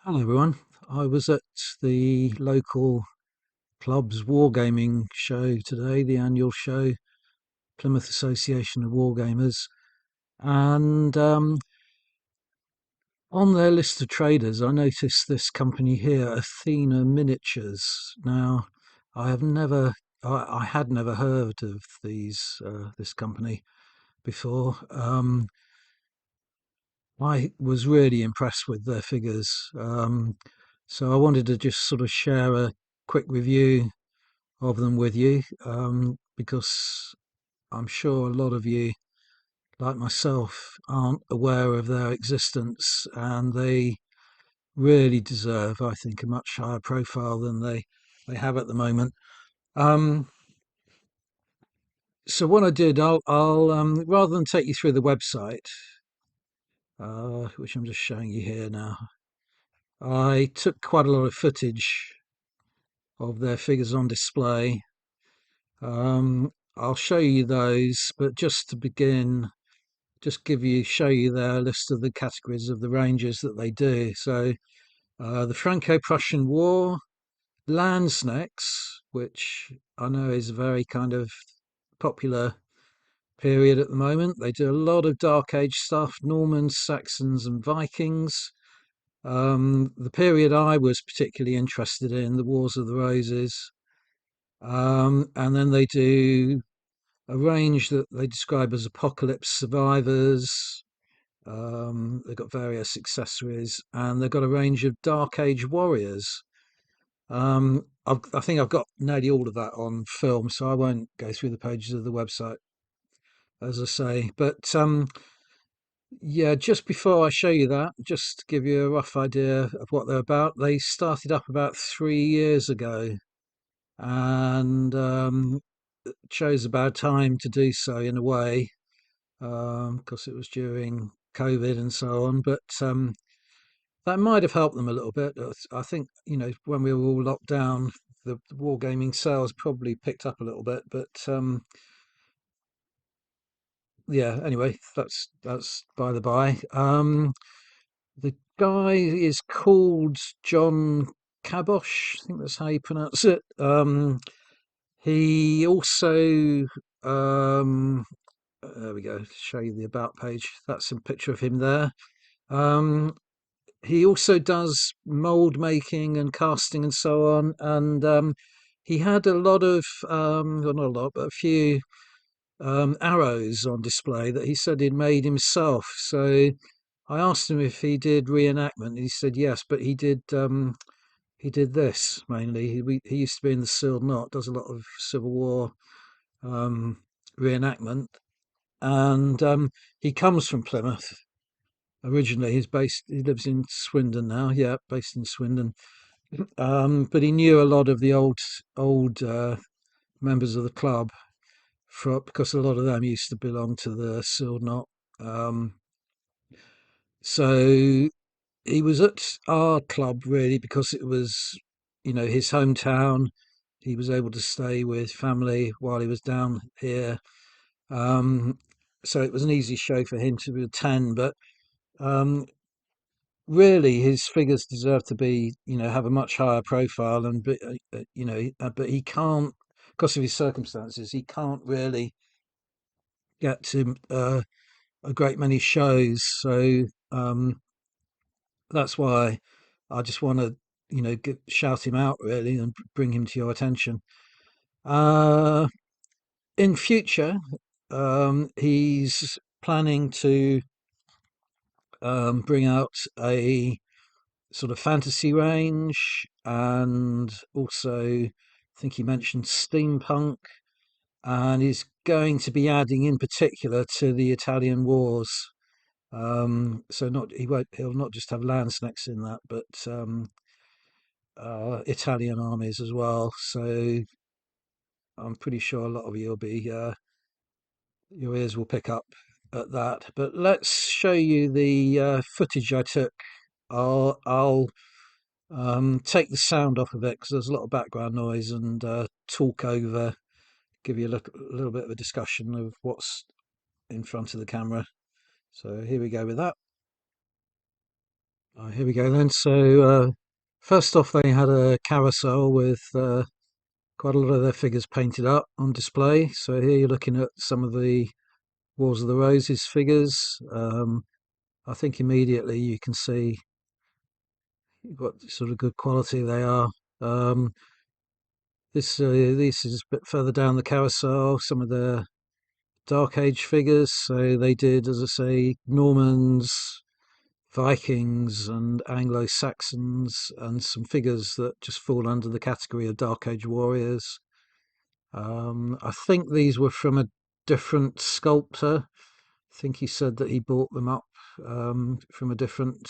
Hello everyone. I was at the local club's wargaming show today, the annual show, Plymouth Association of Wargamers, and on their list of traders, I noticed this company here, Athena Miniatures. Now, I have never, I had never heard of this company before. I was really impressed with their figures. So I wanted to just sort of share a quick review of them with you, because I'm sure a lot of you, like myself, aren't aware of their existence, and they really deserve, I think, a much higher profile than they have at the moment. Um, so what I did, I'll rather than take you through the website, which I'm just showing you here now, I took quite a lot of footage of their figures on display. I'll show you those, but just to begin, just show you their list of the categories of the ranges that they do. So the Franco-Prussian War, Landsnecks, which I know is a very kind of popular period at the moment. They do a lot of Dark Age stuff, Normans, Saxons, and Vikings. The period I was particularly interested in, the Wars of the Roses. And then they do a range that they describe as apocalypse survivors. They've got various accessories, and they've got a range of Dark Age warriors. I think I've got nearly all of that on film, so I won't go through the pages of the website, as I say. But yeah, just before I show you that, just to give you a rough idea of what they're about, they started up about 3 years ago, and chose about time to do so in a way, because it was during COVID and so on. But that might have helped them a little bit. I think, when we were all locked down, the wargaming sales probably picked up a little bit. But yeah, anyway, that's by the by. The guy is called John Kabosh. I think that's how you pronounce it. He also, there we go. Show you the about page. That's a picture of him there. Um, he also does mold making and casting and so on. And he had a lot of, well, not a lot, but a few arrows on display that he said he'd made himself. So I asked him if he did reenactment, and he said yes, but he did this mainly. He used to be in the Sealed Knot, does a lot of Civil War um, reenactment, and he comes from Plymouth originally. He lives in Swindon now. Yeah, based in Swindon. But he knew a lot of the old members of the club because a lot of them used to belong to the Sealed Knot. Um, so he was at our club really because it was, his hometown. He was able to stay with family while he was down here. Um, so it was an easy show for him to attend. But um, really, his figures deserve to be, have a much higher profile. And but he can't, because of his circumstances, he can't really get to a great many shows. So that's why I just want to, shout him out really and bring him to your attention. Uh, in future, he's planning to bring out a sort of fantasy range, and also I think he mentioned steampunk, and he's going to be adding in particular to the Italian wars. So not he won't he'll not just have land snacks in that, but Italian armies as well. So I'm pretty sure a lot of you will be, your ears will pick up at that. But let's show you the footage I took. I'll take the sound off of it because there's a lot of background noise, and talk over, give you a little bit of a discussion of what's in front of the camera. So here we go with that. Here we go then. So, first off, they had a carousel with quite a lot of their figures painted up on display. So here you're looking at some of the Wars of the Roses figures. I think immediately you can see what sort of good quality they are. Um, this is a bit further down the carousel. Some of the Dark Age figures. So they did, as I say, Normans, Vikings, and Anglo Saxons, and some figures that just fall under the category of Dark Age warriors. I think these were from a different sculptor. I think he said that he bought them up from a different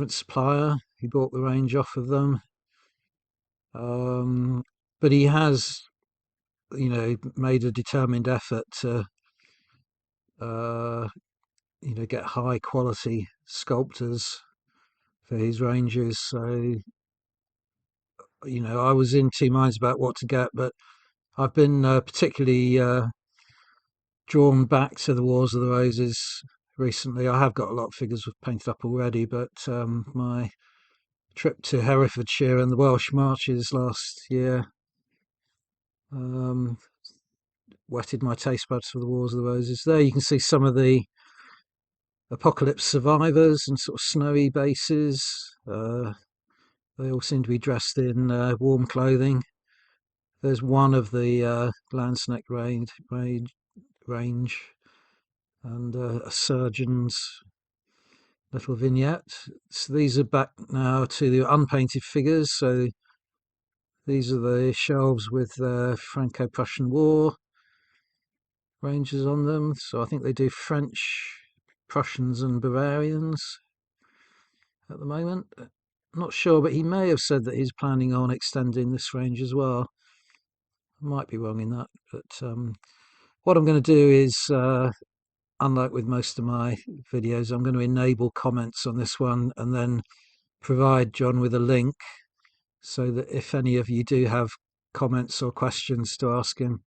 supplier. He bought the range off of them, um, but he has, made a determined effort to, uh, get high quality sculptors for his ranges. So, I was in two minds about what to get, but I've been particularly drawn back to the Wars of the Roses recently. I have got a lot of figures painted up already, but my trip to Herefordshire and the Welsh Marches last year um, whetted my taste buds for the Wars of the Roses. There you can see some of the apocalypse survivors and sort of snowy bases. They all seem to be dressed in warm clothing. There's one of the Landsneck range and a surgeon's little vignette. So these are back now to the unpainted figures. So these are the shelves with the Franco-Prussian War ranges on them. So I think they do French, Prussians, and Bavarians at the moment. I'm not sure, but he may have said that he's planning on extending this range as well. I might be wrong in that, but what I'm going to do is, unlike with most of my videos, I'm going to enable comments on this one and then provide John with a link so that if any of you do have comments or questions to ask him,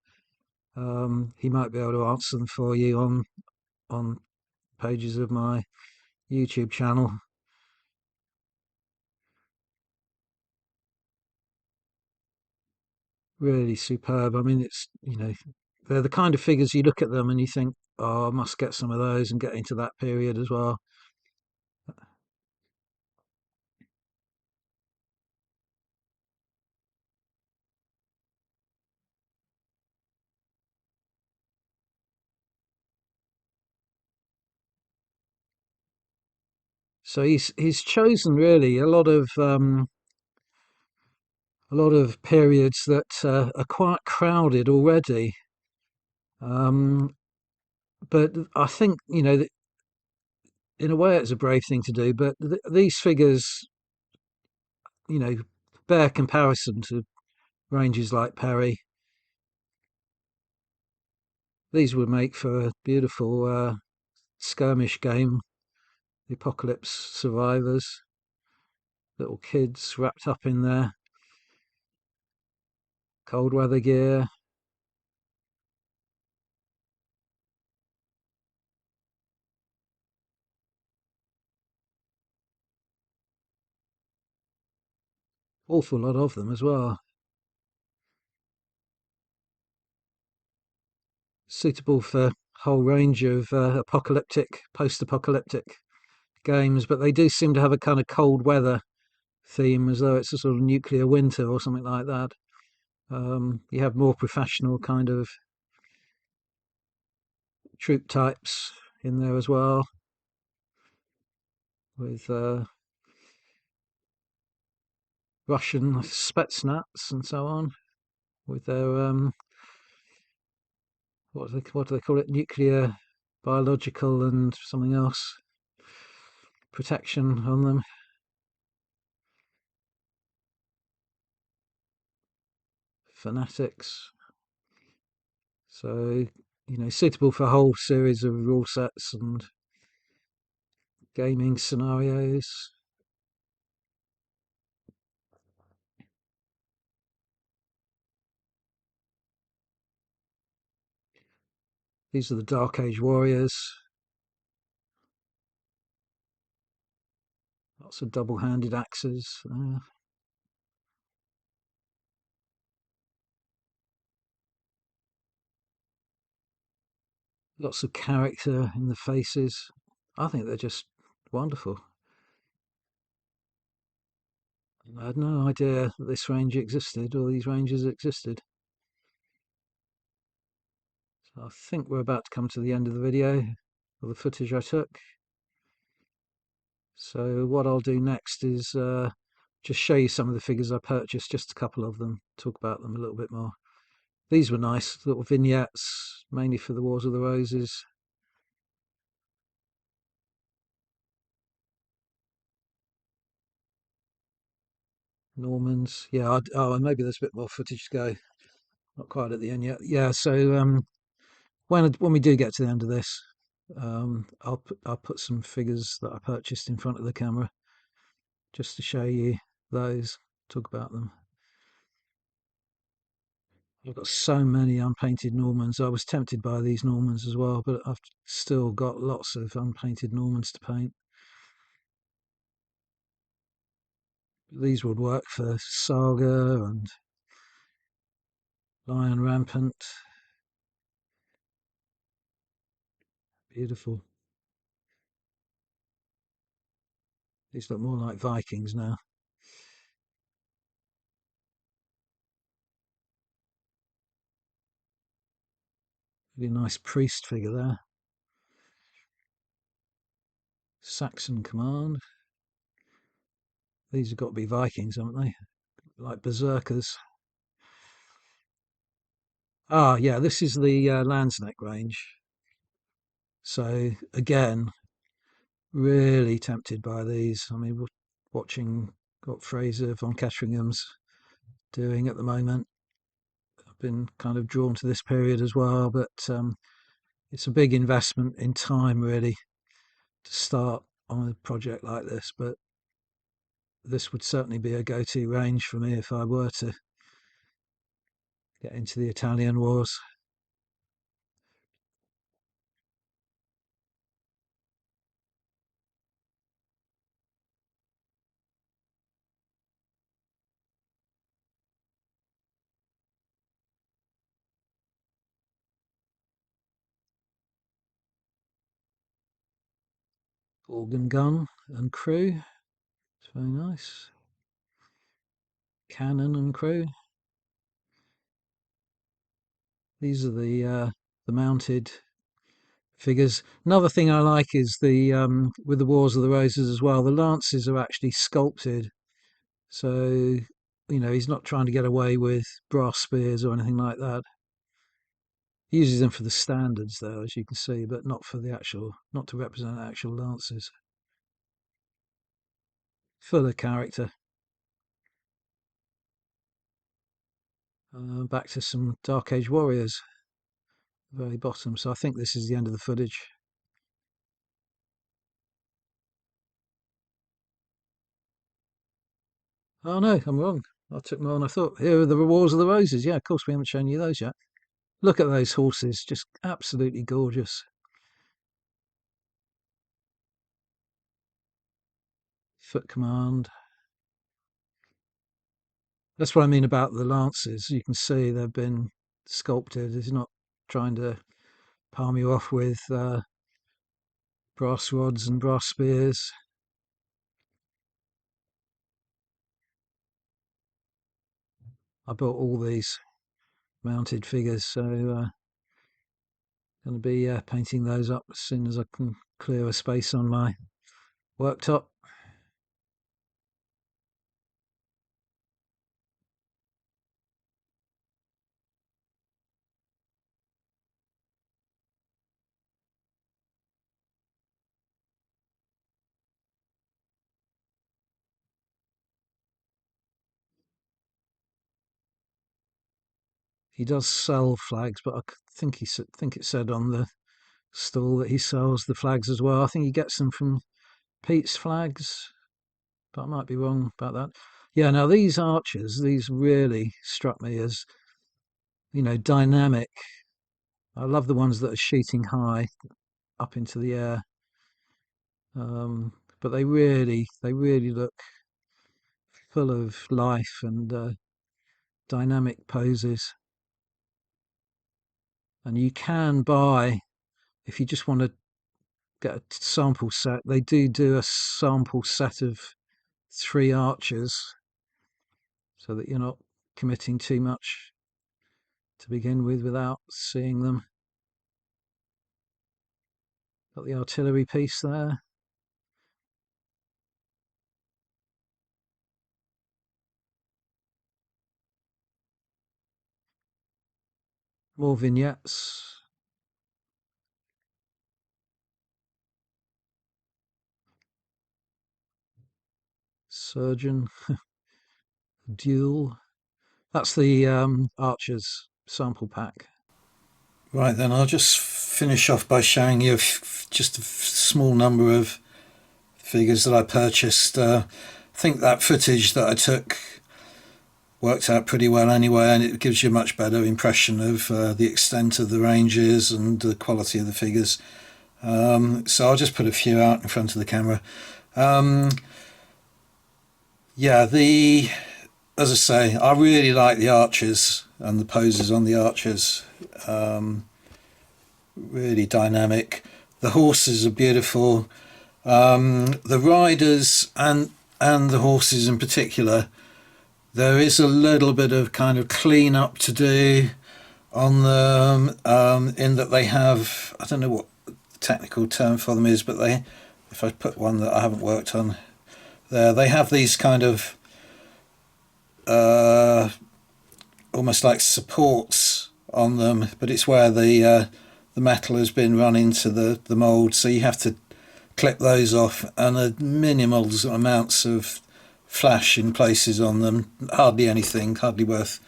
he might be able to answer them for you on pages of my YouTube channel. Really superb. I mean, they're the kind of figures you look at them and you think, oh, I must get some of those and get into that period as well. So he's chosen really a lot of periods that are quite crowded already. Um, but I think in a way it's a brave thing to do. But these figures, you know, bear comparison to ranges like Perry. These would make for a beautiful skirmish game. The apocalypse survivors, little kids wrapped up in their cold weather gear. Awful lot of them as well. Suitable for a whole range of apocalyptic, post-apocalyptic games, but they do seem to have a kind of cold weather theme, as though it's a sort of nuclear winter or something like that. You have more professional kind of troop types in there as well, with Russian Spetsnaz and so on, with their what do they call it? Nuclear, biological, and something else protection on them. Fanatics. So suitable for a whole series of rule sets and gaming scenarios. These are the Dark Age warriors. Lots of double-handed axes. Lots of character in the faces. I think they're just wonderful. I had no idea that this range existed or these ranges existed. So I think we're about to come to the end of the video, of the footage I took. So what I'll do next is just show you some of the figures I purchased, just a couple of them, talk about them a little bit more. These were nice little vignettes, mainly for the Wars of the Roses. Normans, yeah. Oh, maybe there's a bit more footage to go. Not quite at the end yet. Yeah. So when we do get to the end of this, I'll put some figures that I purchased in front of the camera, just to show you those. Talk about them. I've got so many unpainted Normans. I was tempted by these Normans as well, but I've still got lots of unpainted Normans to paint. These would work for Saga and Lion Rampant. Beautiful. These look more like Vikings now. Really nice priest figure there. Saxon Command. These have got to be Vikings, haven't they? Like berserkers. Ah, yeah, this is the Landsneck range. So again, really tempted by these. I mean, watching what Fraser von Cateringham's doing at the moment. I've been kind of drawn to this period as well, but it's a big investment in time, really, to start on a project like this. But this would certainly be a go-to range for me if I were to get into the Italian wars. Organ gun and crew. It's very nice. Cannon and crew. These are the mounted figures. Another thing I like is the with the Wars of the Roses as well. The lances are actually sculpted, so he's not trying to get away with brass spears or anything like that. He uses them for the standards, though, as you can see, but not for the actual, not to represent actual lances. Full of character. Back to some Dark Age warriors, very bottom. So I think this is the end of the footage. Oh no, I'm wrong. I took more than I thought. Here are the Wars of the Roses. Yeah, of course we haven't shown you those yet. Look at those horses, just absolutely gorgeous. Foot command. That's what I mean about the lances. You can see they've been sculpted. It's not trying to palm you off with brass rods and brass spears. I bought all these mounted figures, so going to be painting those up as soon as I can clear a space on my worktop. He does sell flags, but I think think it said on the stall that he sells the flags as well. I think he gets them from Pete's Flags, but I might be wrong about that. Yeah, now these archers, these really struck me as, dynamic. I love the ones that are shooting high up into the air. but they really look full of life and dynamic poses. And you can buy, if you just want to get a sample set, they do a sample set of 3 archers, so that you're not committing too much to begin with without seeing them. Got the artillery piece there. More vignettes. Surgeon. Duel. That's the archers sample pack. Right, then I'll just finish off by showing you just a small number of figures that I purchased. I think that footage that I took worked out pretty well anyway, and it gives you a much better impression of the extent of the ranges and the quality of the figures. So I'll just put a few out in front of the camera. Yeah, as I say, I really like the archers and the poses on the archers. Really dynamic. The horses are beautiful. The riders and the horses in particular, there is a little bit of kind of clean up to do on them, in that they have, I don't know what the technical term for them is, but if I put one that I haven't worked on there, they have these kind of almost like supports on them, but it's where the metal has been run into the mould, so you have to clip those off, and a minimal amounts of flash in places on them, hardly anything, hardly worth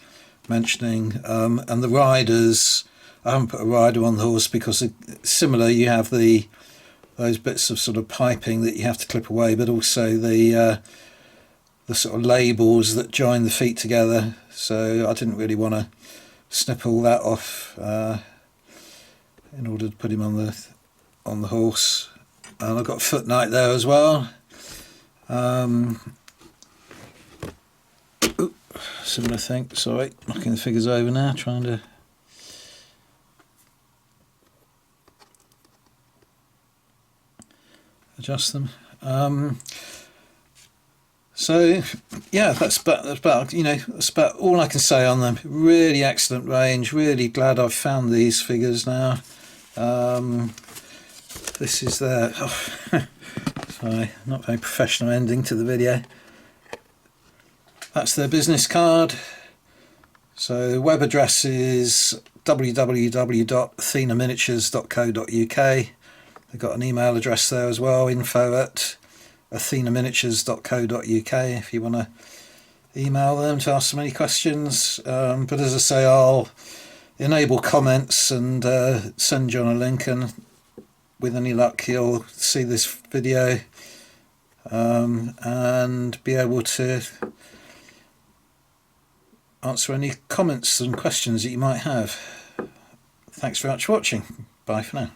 mentioning. And the riders, I haven't put a rider on the horse because similar, you have those bits of sort of piping that you have to clip away, but also the sort of labels that join the feet together. So I didn't really want to snip all that off in order to put him on the horse. And I've got Foot Knight there as well. Similar thing. Sorry, knocking the figures over now, trying to adjust them. So yeah, that's about all I can say on them. Really excellent range. Really glad I've found these figures now. This is their sorry, not very professional ending to the video. That's their business card. So web address is www.athenaminiatures.co.uk. They've got an email address there as well, info@athenaminiatures.co.uk, if you want to email them to ask them any questions. But as I say, I'll enable comments and send John a link, and with any luck you'll see this video and be able to answer any comments and questions that you might have. Thanks very much for watching. Bye for now.